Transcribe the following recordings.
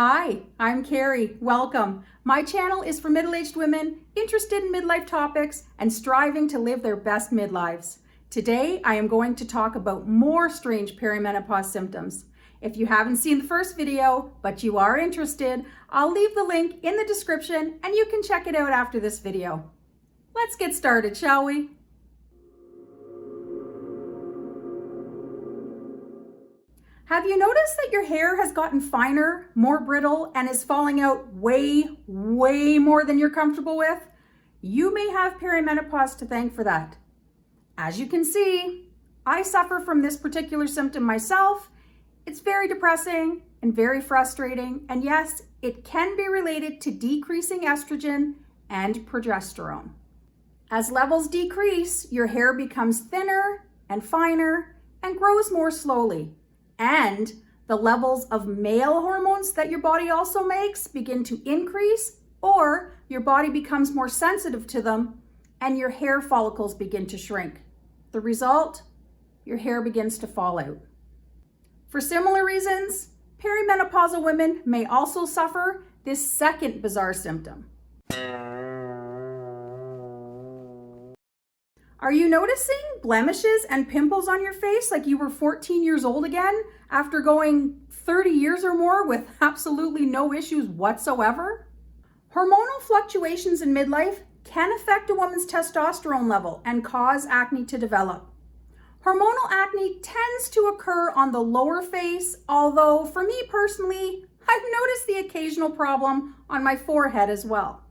Hi, I'm Kari. Welcome. My channel is for middle-aged women interested in midlife topics and striving to live their best midlives. Today, I am going to talk about more strange perimenopause symptoms. If you haven't seen the first video, but you are interested, I'll leave the link in the description and you can check it out after this video. Let's get started, shall we? Have you noticed that your hair has gotten finer, more brittle, and is falling out way more than you're comfortable with? You may have perimenopause to thank for that. As you can see, I suffer from this particular symptom myself. It's very depressing and very frustrating, and yes, it can be related to decreasing estrogen and progesterone. As levels decrease, your hair becomes thinner and finer and grows more slowly. And the levels of male hormones that your body also makes begin to increase, or your body becomes more sensitive to them and your hair follicles begin to shrink. The result, your hair begins to fall out. For similar reasons, perimenopausal women may also suffer this second bizarre symptom. Are you noticing blemishes and pimples on your face like you were 14 years old again after going 30 years or more with absolutely no issues whatsoever? Hormonal fluctuations in midlife can affect a woman's testosterone level and cause acne to develop. Hormonal acne tends to occur on the lower face, although for me personally, I've noticed the occasional problem on my forehead as well.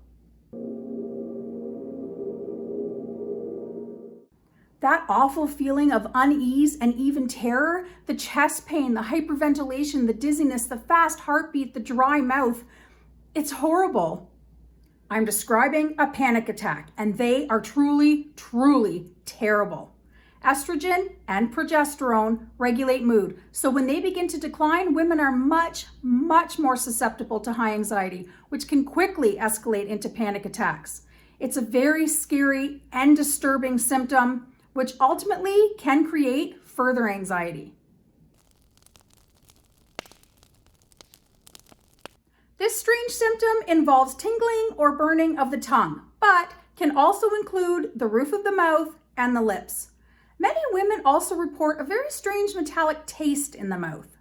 That awful feeling of unease and even terror, the chest pain, the hyperventilation, the dizziness, the fast heartbeat, the dry mouth, it's horrible. I'm describing a panic attack, and they are truly terrible. Estrogen and progesterone regulate mood, so when they begin to decline, women are much more susceptible to high anxiety, which can quickly escalate into panic attacks. It's a very scary and disturbing symptom, which ultimately can create further anxiety. This strange symptom involves tingling or burning of the tongue, but can also include the roof of the mouth and the lips. Many women also report a very strange metallic taste in the mouth.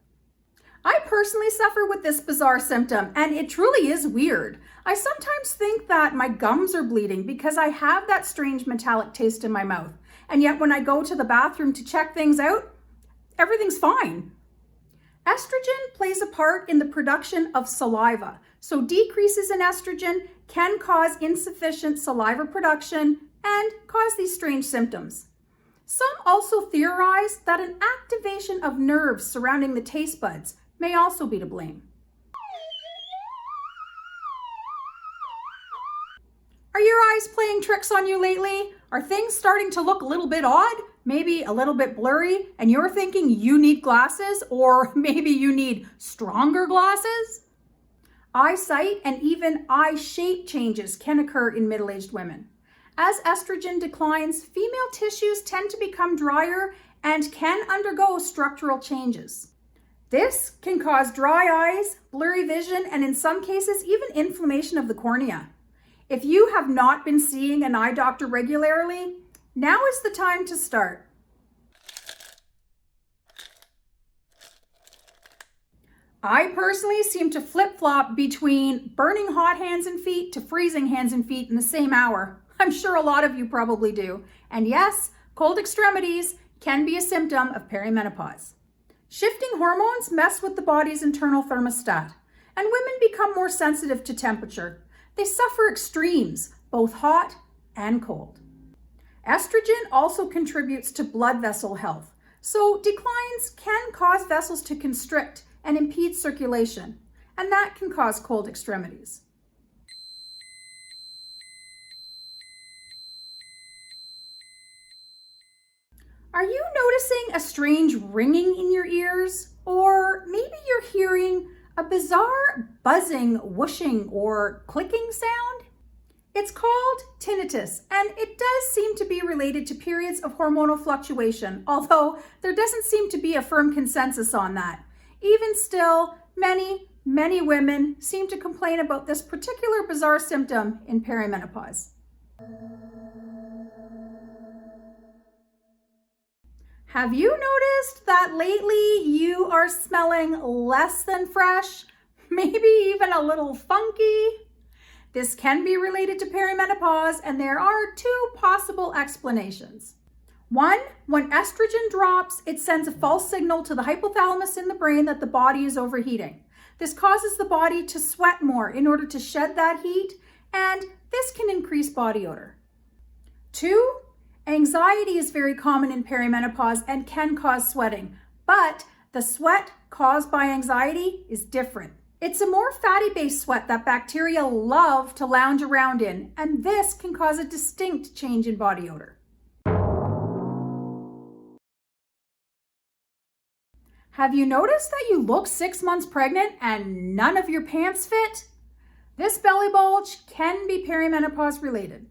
I personally suffer with this bizarre symptom, and it truly is weird. I sometimes think that my gums are bleeding because I have that strange metallic taste in my mouth. And yet when I go to the bathroom to check things out, everything's fine. Estrogen plays a part in the production of saliva, so decreases in estrogen can cause insufficient saliva production and cause these strange symptoms. Some also theorize that an activation of nerves surrounding the taste buds may also be to blame. Are your eyes playing tricks on you lately? Are things starting to look a little bit odd? Maybe a little bit blurry, and you're thinking you need glasses, or maybe you need stronger glasses? Eyesight and even eye shape changes can occur in middle-aged women. As estrogen declines, female tissues tend to become drier and can undergo structural changes. This can cause dry eyes, blurry vision, and in some cases, even inflammation of the cornea. If you have not been seeing an eye doctor regularly, now is the time to start. I personally seem to flip-flop between burning hot hands and feet to freezing hands and feet in the same hour. I'm sure a lot of you probably do. And yes, cold extremities can be a symptom of perimenopause. Shifting hormones mess with the body's internal thermostat, and women become more sensitive to temperature. They suffer extremes, both hot and cold. Estrogen also contributes to blood vessel health, so declines can cause vessels to constrict and impede circulation, and that can cause cold extremities. Are you noticing a strange ringing in your ears? Or maybe you're hearing a bizarre buzzing, whooshing, or clicking sound? It's called tinnitus, and it does seem to be related to periods of hormonal fluctuation, although there doesn't seem to be a firm consensus on that. Even still, many Many women seem to complain about this particular bizarre symptom in perimenopause. Have you noticed that lately you are smelling less than fresh, maybe even a little funky? This can be related to perimenopause, and there are two possible explanations. One, when estrogen drops, it sends a false signal to the hypothalamus in the brain that the body is overheating. This causes the body to sweat more in order to shed that heat, and this can increase body odor. Two, anxiety is very common in perimenopause and can cause sweating, but the sweat caused by anxiety is different. It's a more fatty-based sweat that bacteria love to lounge around in, and this can cause a distinct change in body odor. Have you noticed that you look 6 months pregnant and none of your pants fit? This belly bulge can be perimenopause related.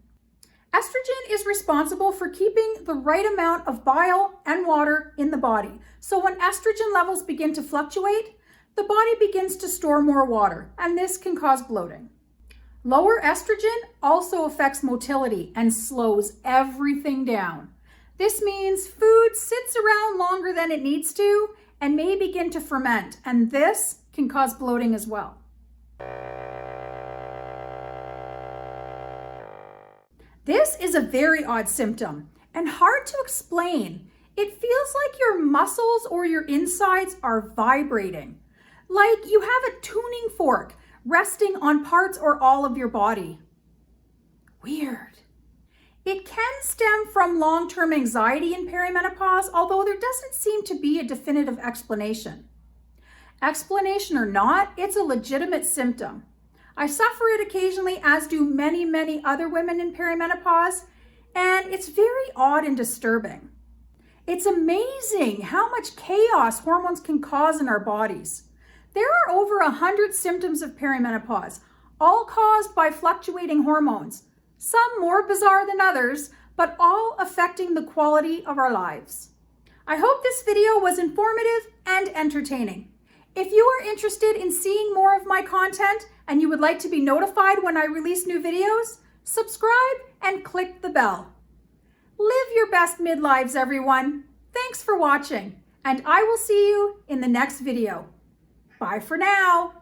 Estrogen is responsible for keeping the right amount of bile and water in the body. So when estrogen levels begin to fluctuate, the body begins to store more water, and this can cause bloating. Lower estrogen also affects motility and slows everything down. This means food sits around longer than it needs to and may begin to ferment, and this can cause bloating as well. This is a very odd symptom and hard to explain. It feels like your muscles or your insides are vibrating, like you have a tuning fork resting on parts or all of your body. Weird. It can stem from long-term anxiety in perimenopause, although there doesn't seem to be a definitive explanation. Explanation or not, it's a legitimate symptom. I suffer it occasionally, as do many other women in perimenopause, and it's very odd and disturbing. It's amazing how much chaos hormones can cause in our bodies. There are over 100 symptoms of perimenopause, all caused by fluctuating hormones, some more bizarre than others, but all affecting the quality of our lives. I hope this video was informative and entertaining. If you are interested in seeing more of my content and you would like to be notified when I release new videos, subscribe and click the bell. Live your best midlives, everyone. Thanks for watching, and I will see you in the next video. Bye for now.